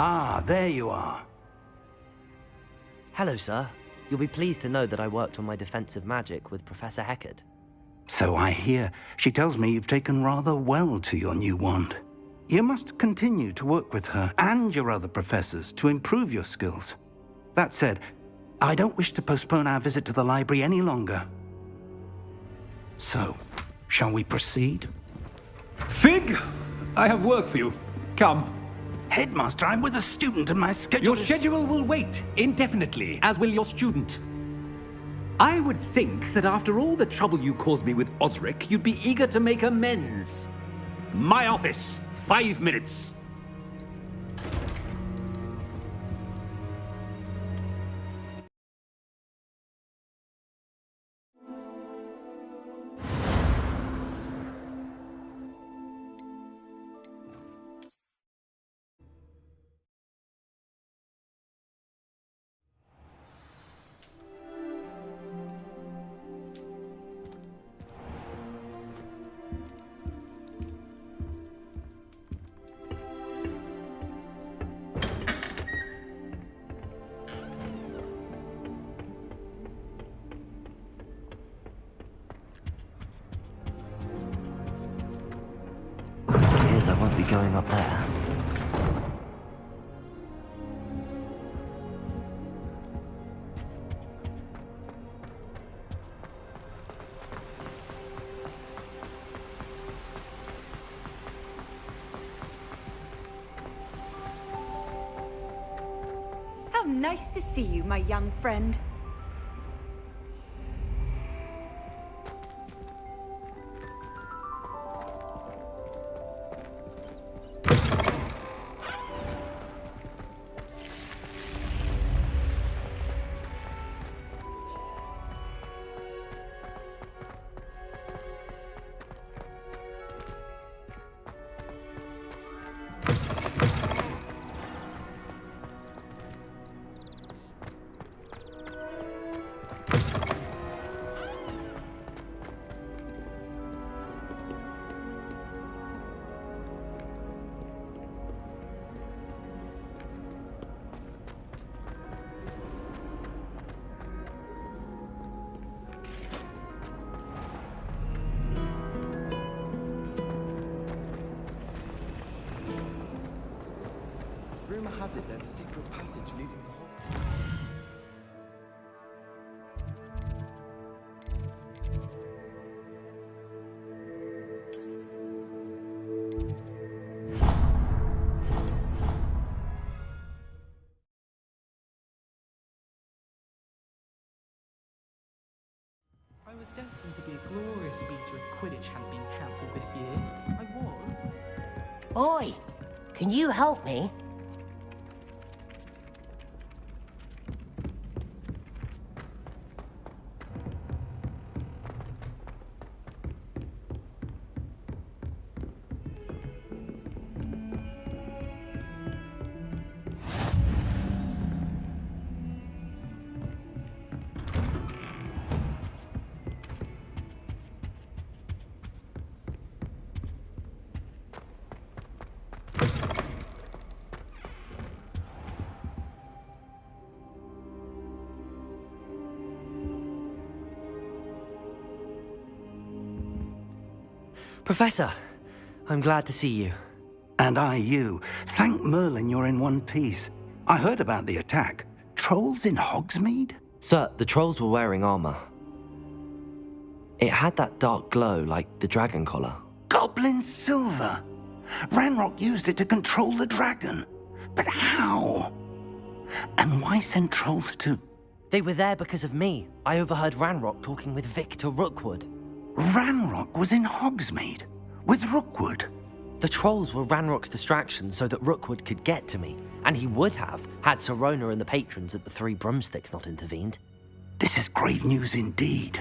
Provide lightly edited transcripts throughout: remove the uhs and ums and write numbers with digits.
Ah, there you are. Hello, sir. You'll be pleased to know that I worked on my defensive magic with Professor Heckard. So I hear. She tells me you've taken rather well to your new wand. You must continue to work with her and your other professors to improve your skills. That said, I don't wish to postpone our visit to the library any longer. So, shall we proceed? Fig! I have work for you. Come. Headmaster, I'm with a student and my schedule Your schedule will wait indefinitely, as will your student. I would think that after all the trouble you caused me with Osric, you'd be eager to make amends. My office, 5 minutes. I won't be going up there. How nice to see you, my young friend. Rumor has it there's a secret passage leading to Hogwarts. I was destined to be a glorious beater if Quidditch hadn't been cancelled this year. I was. Oi! Can you help me? Professor, I'm glad to see you. And I you. Thank Merlin you're in one piece. I heard about the attack. Trolls in Hogsmeade? Sir, the trolls were wearing armor. It had that dark glow like the dragon collar. Goblin silver! Ranrock used it to control the dragon. But how? And why send trolls to... They were there because of me. I overheard Ranrock talking with Victor Rookwood. Ranrock was in Hogsmeade? With Rookwood? The trolls were Ranrock's distraction so that Rookwood could get to me, and he would have had Sirona and the patrons at the Three Broomsticks not intervened. This is grave news indeed.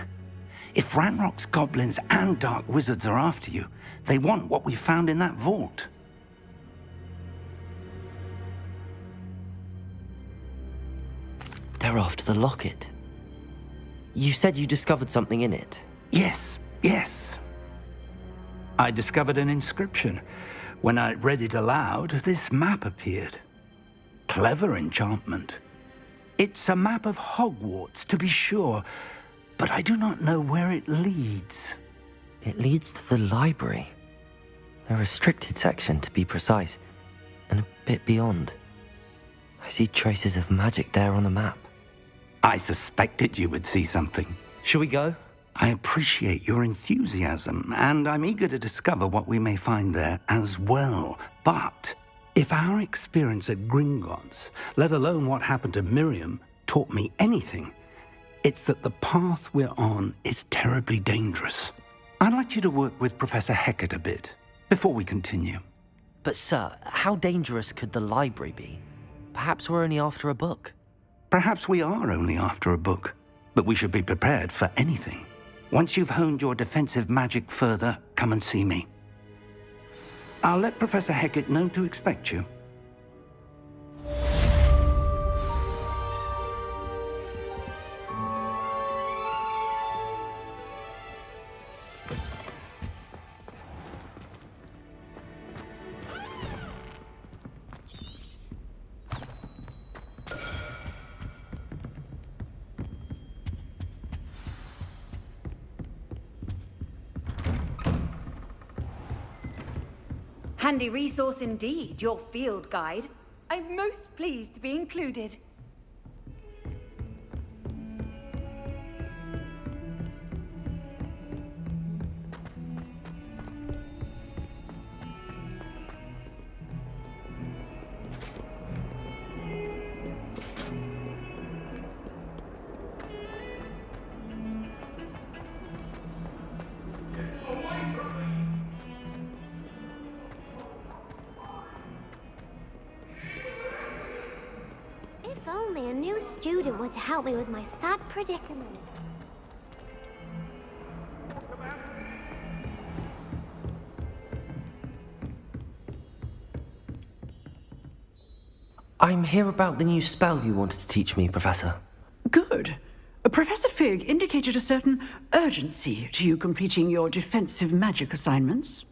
If Ranrock's goblins and dark wizards are after you, they want what we found in that vault. They're after the locket. You said you discovered something in it. Yes. I discovered an inscription. When I read it aloud, this map appeared. clever enchantment. It's a map of Hogwarts, to be sure, but I do not know where it leads. It leads to the library. The restricted section, to be precise, and a bit beyond. I see traces of magic there on the map. I suspected you would see something. Shall we go? I appreciate your enthusiasm, and I'm eager to discover what we may find there as well. But if our experience at Gringotts, let alone what happened to Miriam, taught me anything, it's that the path we're on is terribly dangerous. I'd like you to work with Professor Hecat a bit before we continue. But sir, how dangerous could the library be? Perhaps we're only after a book. Perhaps we are only after a book, but we should be prepared for anything. Once you've honed your defensive magic further, come and see me. I'll let Professor Hecat know to expect you. Handy resource indeed, your field guide. I'm most pleased to be included. If only a new student were to help me with my sad predicament. I'm here about the new spell you wanted to teach me, Professor. Good. Professor Fig indicated a certain urgency to you completing your defensive magic assignments.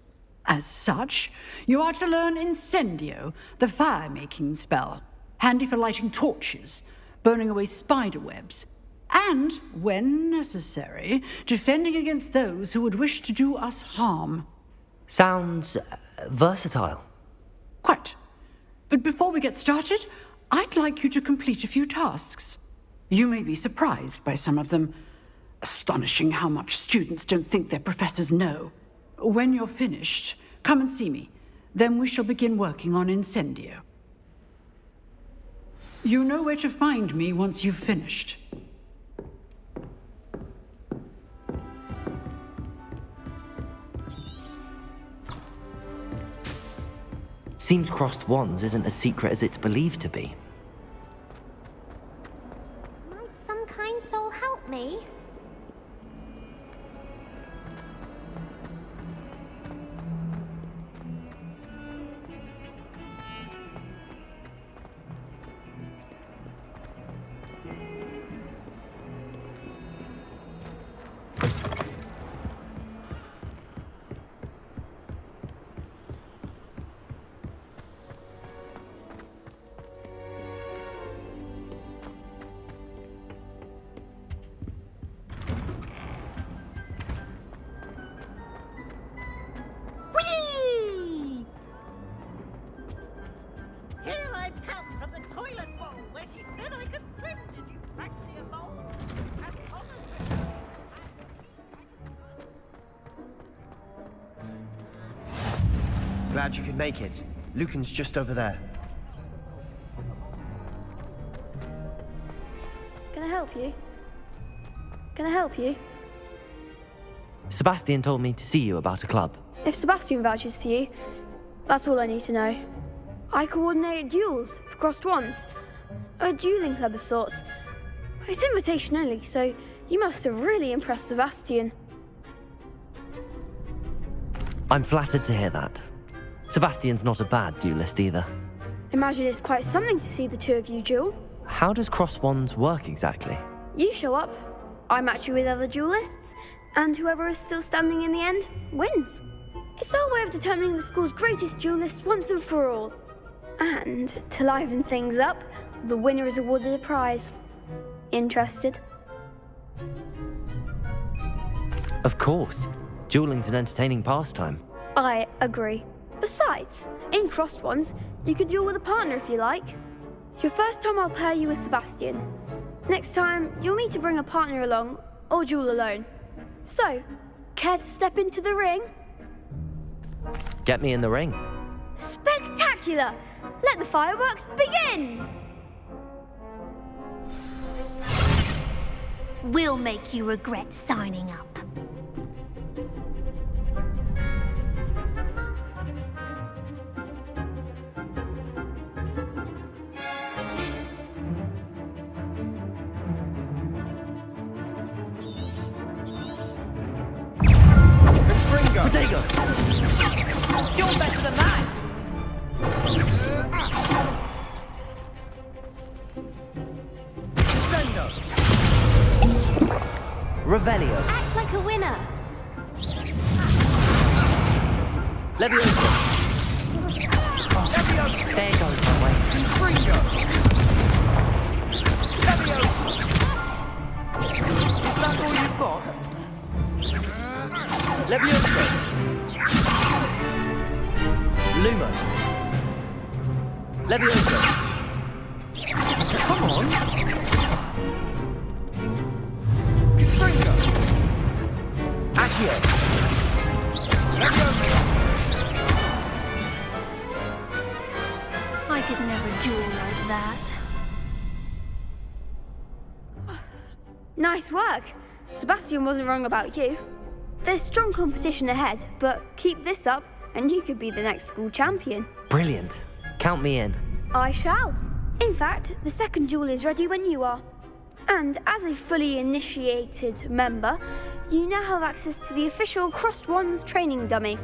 As such, you are to learn Incendio, the fire-making spell, handy for lighting torches, burning away spider webs, and, when necessary, defending against those who would wish to do us harm. Sounds versatile. Quite. But before we get started, I'd like you to complete a few tasks. You may be surprised by some of them. Astonishing how much students don't think their professors know. When you're finished, come and see me. Then we shall begin working on Incendio. You know where to find me once you've finished. Seems crossed wands isn't as secret as it's believed to be. Might some kind soul help me? Here I've come from the toilet bowl where she said I could swim. Did you practically evolve? Glad you could make it. Lucan's just over there. Can I help you? Can I help you? Sebastian told me to see you about a club. If Sebastian vouches for you, that's all I need to know. I coordinate duels for crossed wands. A dueling club of sorts. It's invitation only, so you must have really impressed Sebastian. I'm flattered to hear that. Sebastian's not a bad duelist either. Imagine it's quite something to see the two of you duel. How does cross wands work exactly? You show up, I match you with other duelists, and whoever is still standing in the end wins. It's our way of determining the school's greatest duelist once and for all. And to liven things up, the winner is awarded a prize. Interested? Of course. Dueling's an entertaining pastime. I agree. Besides, in crossed ones, you could duel with a partner if you like. Your first time I'll pair you with Sebastian. Next time, you'll need to bring a partner along, or duel alone. So, care to step into the ring? Get me in the ring. Spectacular! Let the fireworks begin! We'll make you regret signing up. Potato! You're better than that! Revelio. Act like a winner. Leviosa. There goes my way. Is that all you've got? Leviosa. Lumos. Leviosa. Come on! Accio. I could never duel like that. Nice work. Sebastian wasn't wrong about you. There's strong competition ahead, but keep this up and you could be the next school champion. Brilliant. Count me in. I shall. In fact, the second duel is ready when you are. And as a fully initiated member, you now have access to the official Crossed Wands training dummy.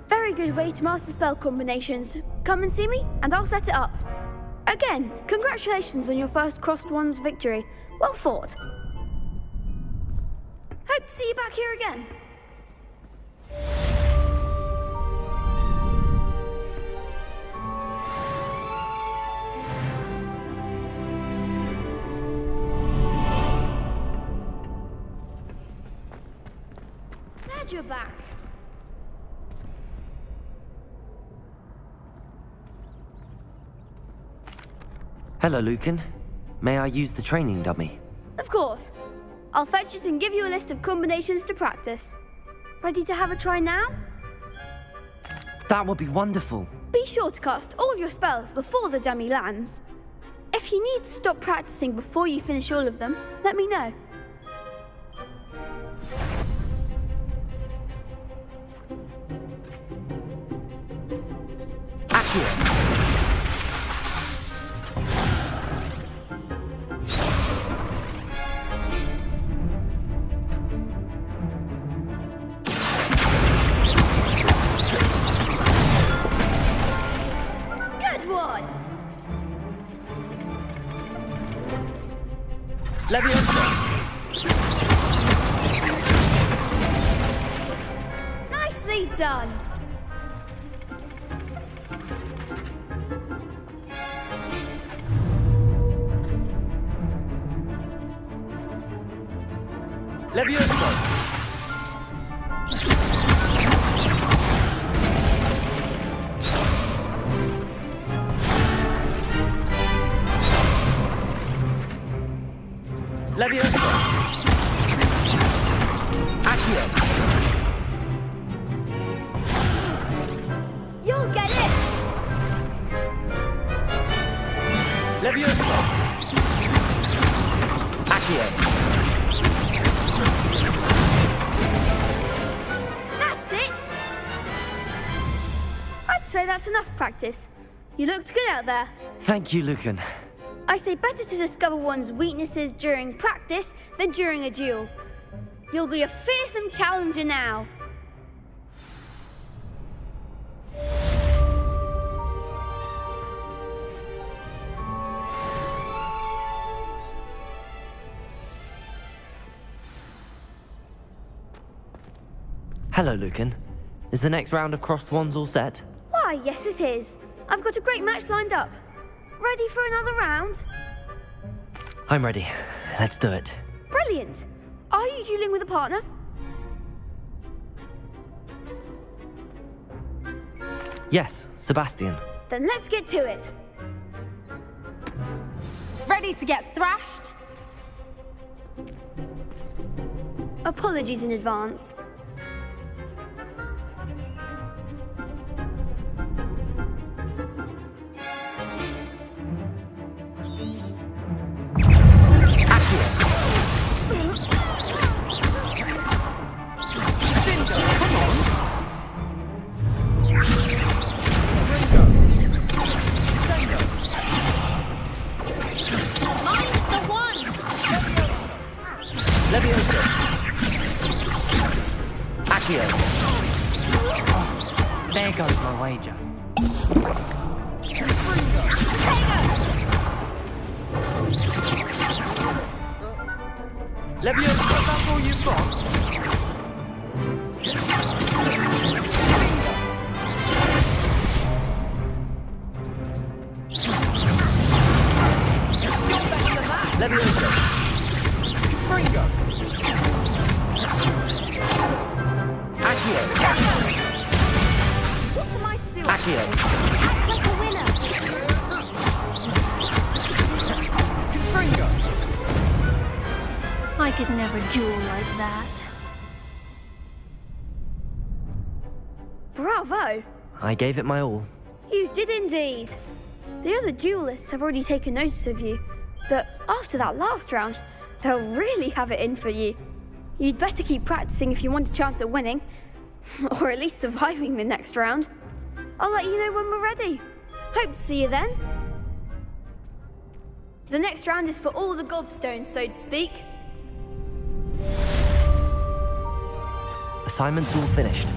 Very good way to master spell combinations. Come and see me, and I'll set it up. Again, congratulations on your first Crossed Wands victory. Well fought. Hope to see you back here again. Glad you're back. Hello, Lucan. May I use the training dummy? Of course. I'll fetch it and give you a list of combinations to practice. Ready to have a try now? That would be wonderful. Be sure to cast all your spells before the dummy lands. If you need to stop practicing before you finish all of them, let me know. Accio. Good one! Leviosa. Nicely done! Leviosa. Leviosa. Accio. You'll get it! Leviosa. Accio. That's it! I'd say that's enough practice. You looked good out there. Thank you, Lucan. I say better to discover one's weaknesses during practice than during a duel. You'll be a fearsome challenger now. Hello, Lucan. Is the next round of Crossed Wands all set? Why, yes it is. I've got a great match lined up. Ready for another round? I'm ready. Let's do it. Brilliant! Are you dueling with a partner? Yes, Sebastian. Then let's get to it. Ready to get thrashed? Apologies in advance. There goes my wager. Leviosa, that's all you've got? Leviosa. Fringo. Accio. What am I to do? Accio. Act like a winner. Fringo. I could never duel like that. Bravo! I gave it my all. You did indeed. The other duelists have already taken notice of you, but after that last round, they'll really have it in for you. You'd better keep practicing if you want a chance at winning, or at least surviving the next round. I'll let you know when we're ready. Hope to see you then. The next round is for all the gobstones, so to speak. Assignment's all finished.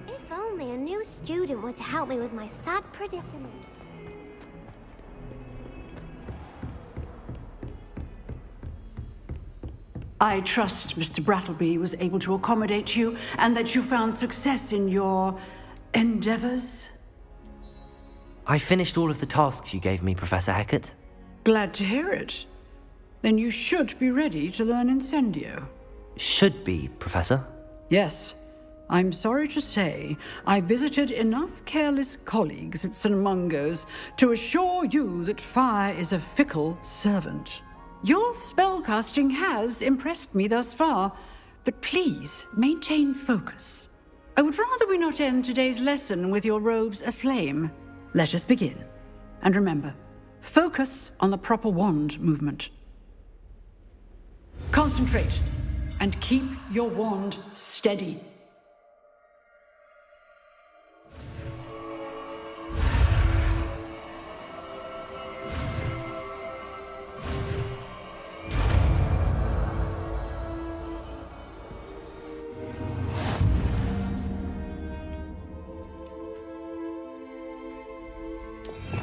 If only a new student were to help me with my sad predicament. I trust Mr. Brattleby was able to accommodate you and that you found success in your endeavors. I finished all of the tasks you gave me, Professor Hecat. Glad to hear it. Then you should be ready to learn Incendio. Should be, Professor. Yes. I'm sorry to say, I visited enough careless colleagues at St. Mungo's to assure you that fire is a fickle servant. Your spellcasting has impressed me thus far, but please maintain focus. I would rather we not end today's lesson with your robes aflame. Let us begin. And remember, focus on the proper wand movement. Concentrate and keep your wand steady.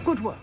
Good work.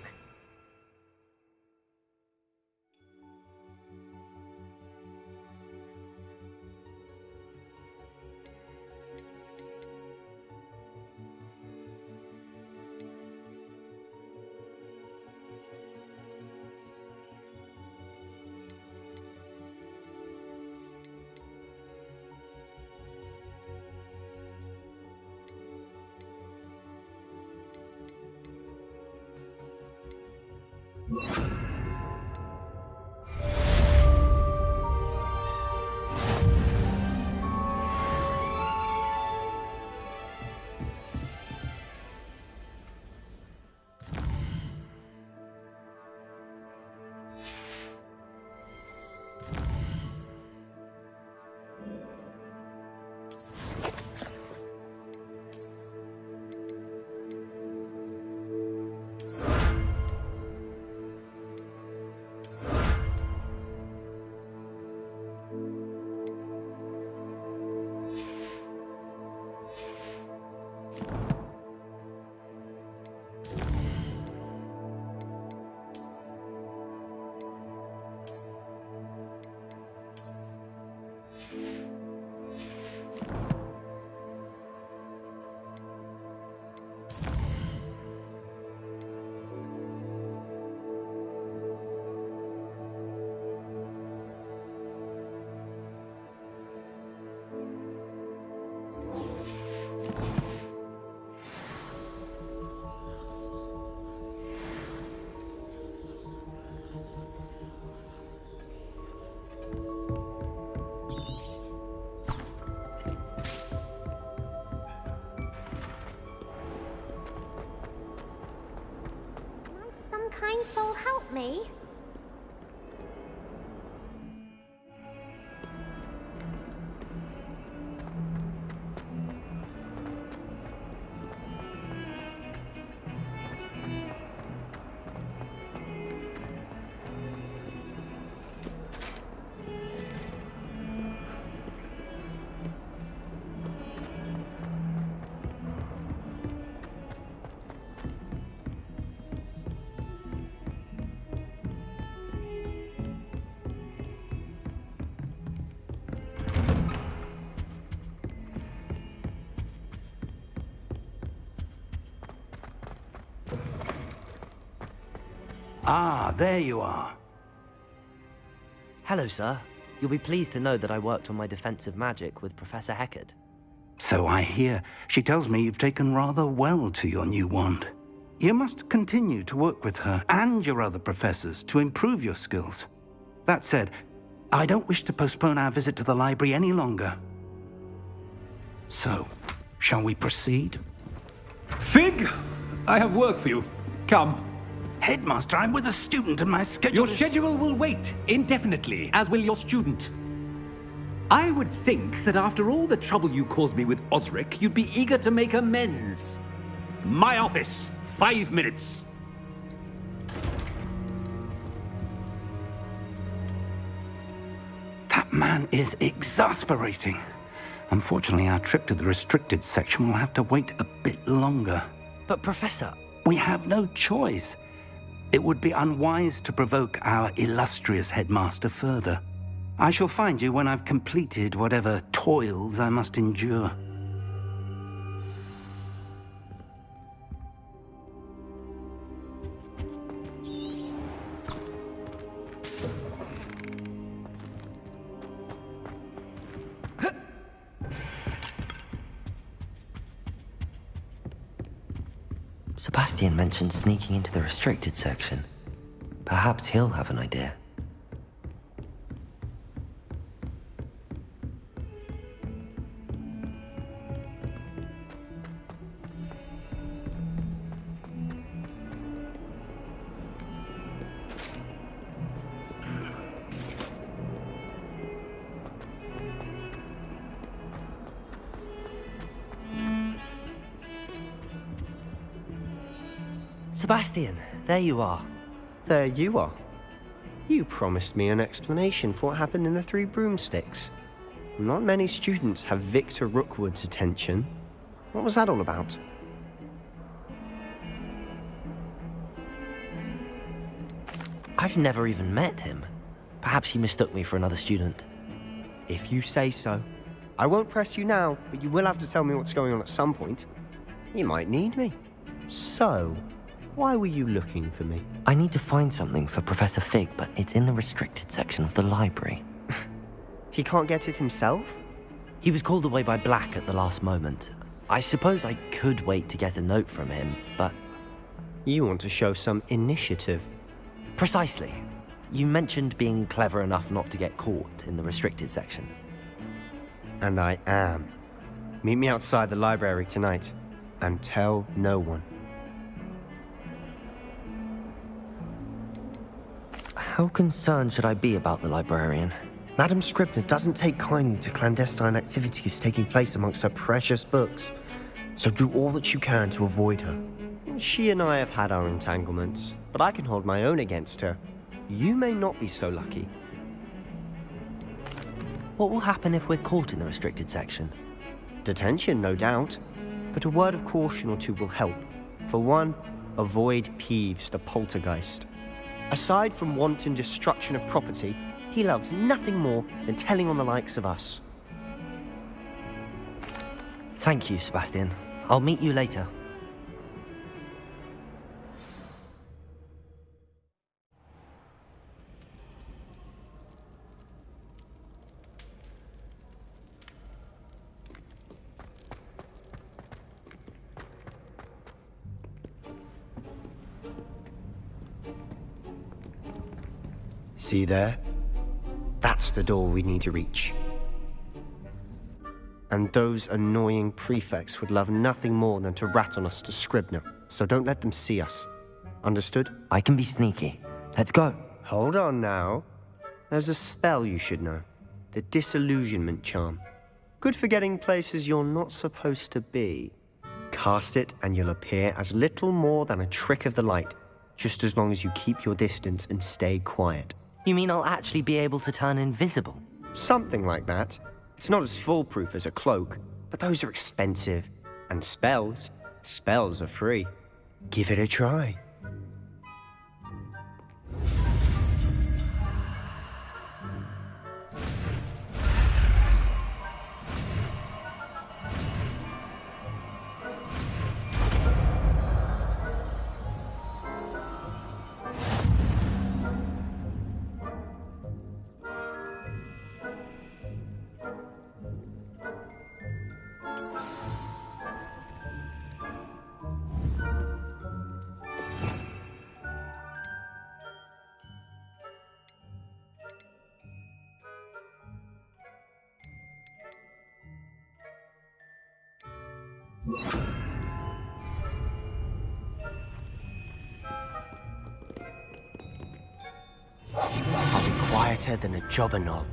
me? Ah, there you are. Hello, sir. You'll be pleased to know that I worked on my defensive magic with Professor Heckard. So I hear. She tells me you've taken rather well to your new wand. You must continue to work with her and your other professors to improve your skills. That said, I don't wish to postpone our visit to the library any longer. So, shall we proceed? Fig! I have work for you. Come. Headmaster, I'm with a student and my schedule Your schedule will wait indefinitely, as will your student. I would think that after all the trouble you caused me with Osric, you'd be eager to make amends. My office, 5 minutes. That man is exasperating. Unfortunately, our trip to the restricted section will have to wait a bit longer. But Professor... We have no choice. It would be unwise to provoke our illustrious headmaster further. I shall find you when I've completed whatever toils I must endure. Sebastian mentioned sneaking into the restricted section. Perhaps he'll have an idea. Sebastian, there you are. There you are. You promised me an explanation for what happened in the Three Broomsticks. Not many students have Victor Rookwood's attention. What was that all about? I've never even met him. Perhaps he mistook me for another student. If you say so. I won't press you now, but you will have to tell me what's going on at some point. You might need me. So, why were you looking for me? I need to find something for Professor Fig, but it's in the restricted section of the library. He can't get it himself? He was called away by Black at the last moment. I suppose I could wait to get a note from him, but... You want to show some initiative. Precisely. You mentioned being clever enough not to get caught in the restricted section. And I am. Meet me outside the library tonight, and tell no one. How concerned should I be about the librarian? Madam Scribner doesn't take kindly to clandestine activities taking place amongst her precious books, so do all that you can to avoid her. She and I have had our entanglements, but I can hold my own against her. You may not be so lucky. What will happen if we're caught in the restricted section? Detention, no doubt, but a word of caution or two will help. For one, avoid Peeves, the poltergeist. Aside from wanton destruction of property, he loves nothing more than telling on the likes of us. Thank you, Sebastian. I'll meet you later. See there? That's the door we need to reach. And those annoying prefects would love nothing more than to rat on us to Scribner, so don't let them see us. Understood? I can be sneaky. Let's go. Hold on now. There's a spell you should know. The Disillusionment Charm. Good for getting places you're not supposed to be. Cast it and you'll appear as little more than a trick of the light, just as long as you keep your distance and stay quiet. You mean I'll actually be able to turn invisible? Something like that. It's not as foolproof as a cloak, but those are expensive. And spells are free. Give it a try. I'll be quieter than a jobberknoll.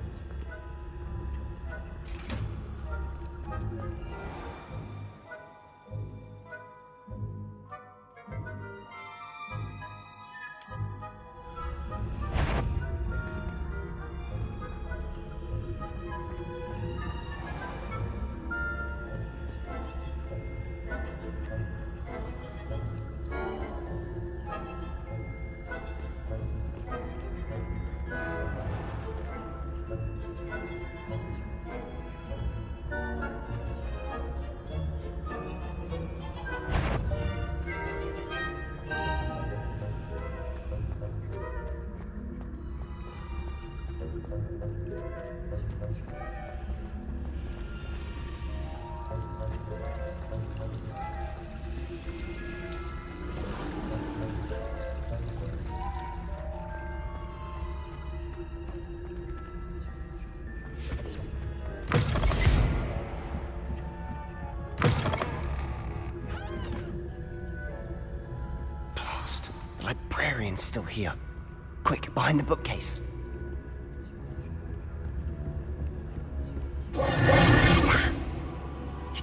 The librarian's still here. Quick, behind the bookcase. You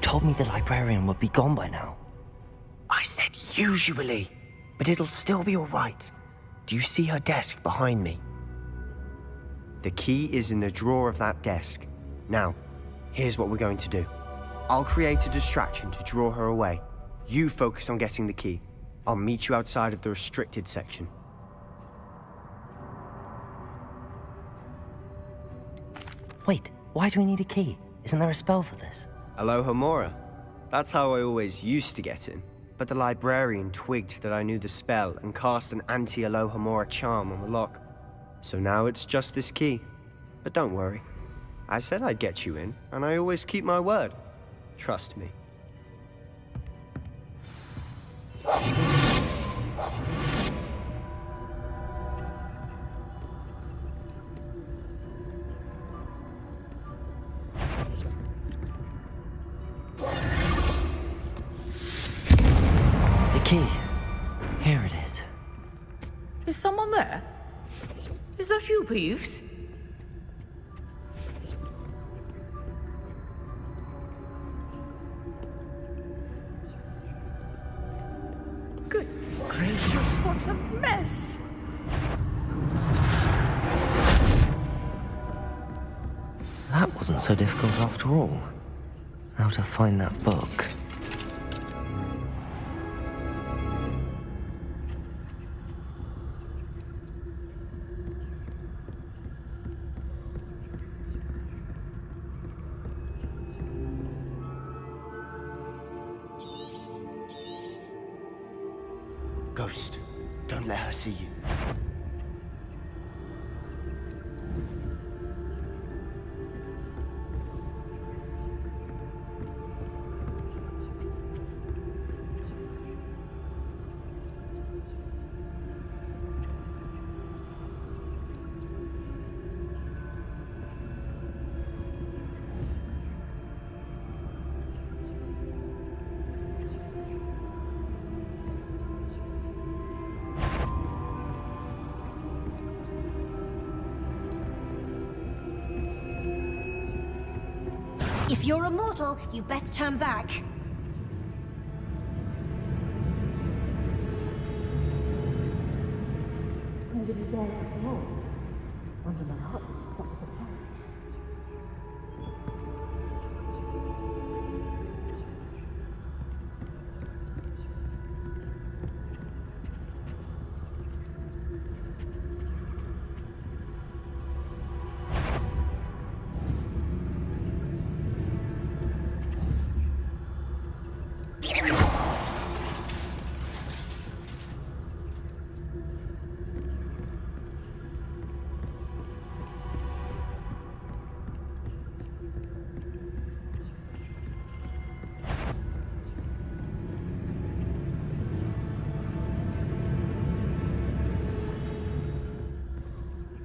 told me the librarian would be gone by now. I said usually, but it'll still be all right. Do you see her desk behind me? The key is in the drawer of that desk. Now, here's what we're going to do. I'll create a distraction to draw her away. You focus on getting the key. I'll meet you outside of the restricted section. Wait, why do we need a key? Isn't there a spell for this? Alohomora. That's how I always used to get in. But the librarian twigged that I knew the spell and cast an anti-Alohomora charm on the lock. So now it's just this key. But don't worry. I said I'd get you in, and I always keep my word. Trust me. The key. Here it is. Is someone there? Is that you, Peeves? Goodness gracious, what a mess! That wasn't so difficult after all. How to find that book. Ghost, don't let her see you. If you're a mortal, you best turn back.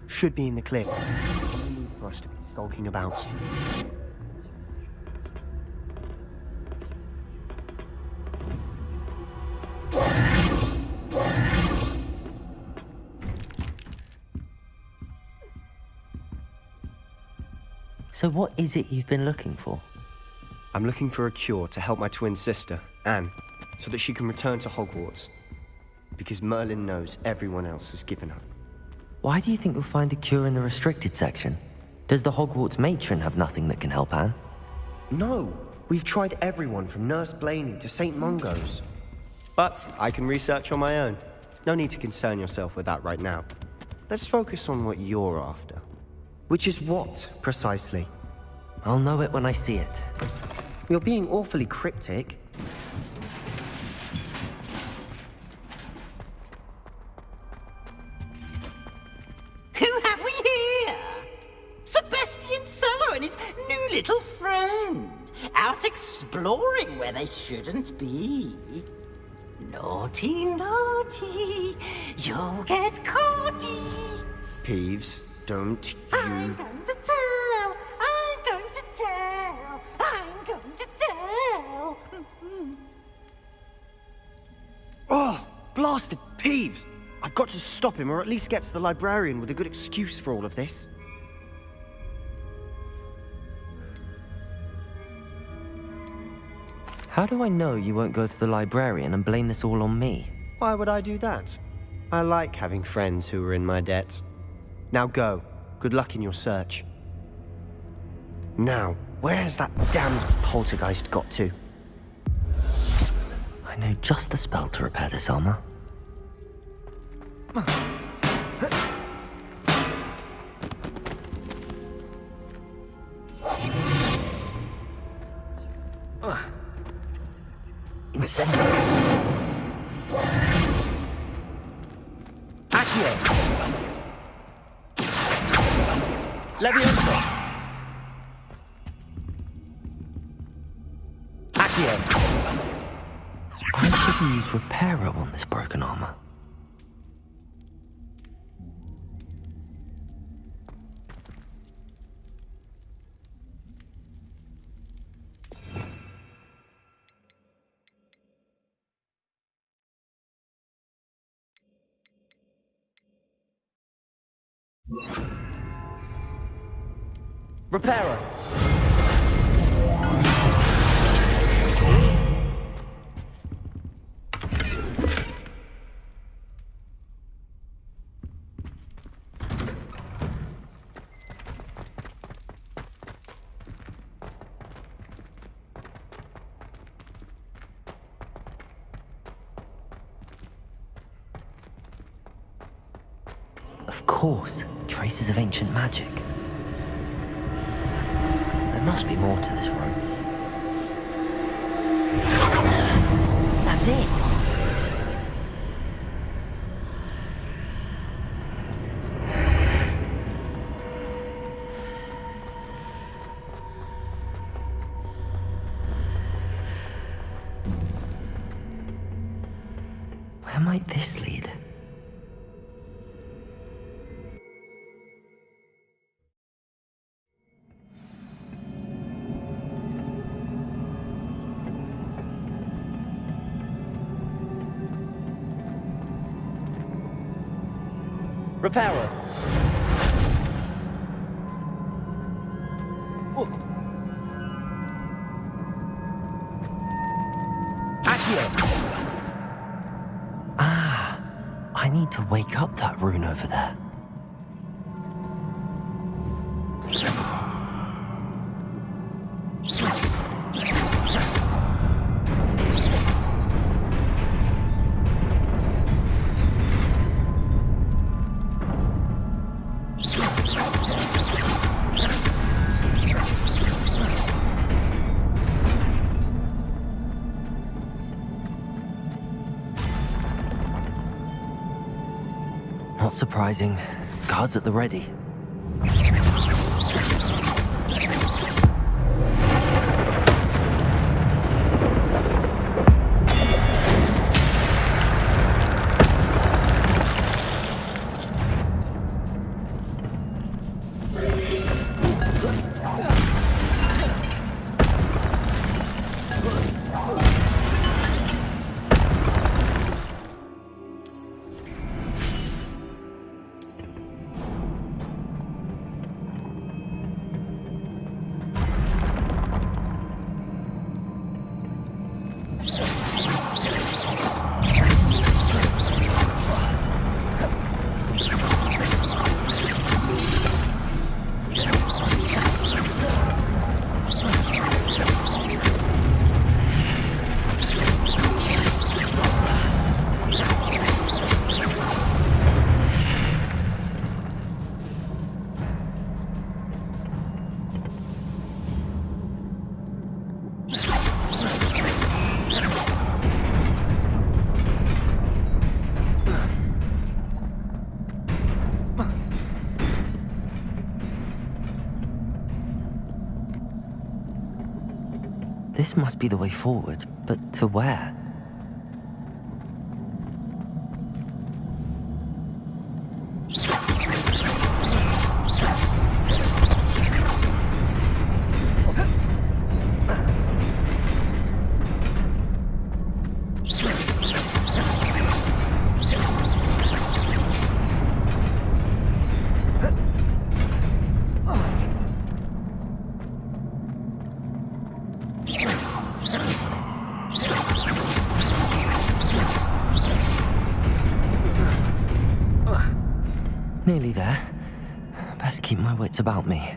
Should be in the clip. No need for us to be skulking about. So what is it you've been looking for? I'm looking for a cure to help my twin sister, Anne, so that she can return to Hogwarts. Because Merlin knows everyone else has given up. Why do you think you'll find a cure in the restricted section? Does the Hogwarts matron have nothing that can help Anne? No! We've tried everyone from Nurse Blaney to St. Mungo's. But I can research on my own. No need to concern yourself with that right now. Let's focus on what you're after. Which is what, precisely? I'll know it when I see it. You're being awfully cryptic. Who have we here? Sebastian Cello and his new little friend. Out exploring where they shouldn't be. Naughty, naughty. You'll get caughty. Peeves, don't you... I'm going to tell. I'm going to tell. I'm going to tell. Oh, blasted Peeves! I've got to stop him, or at least get to the librarian with a good excuse for all of this. How do I know you won't go to the librarian and blame this all on me? Why would I do that? I like having friends who are in my debt. Now go. Good luck in your search. Now, where has that damned poltergeist got to? I know just the spell to repair this armor. Incendio. Accio! Leviosa! Accio! I should use Reparo on this broken armor. Reparo! Of course, traces of ancient magic. There must be more to this room. That's it! Where might this lead? Reparo! need to wake up that rune over there. Not surprising. Guards at the ready. This must be the way forward, but to where? Nearly there. Best keep my wits about me.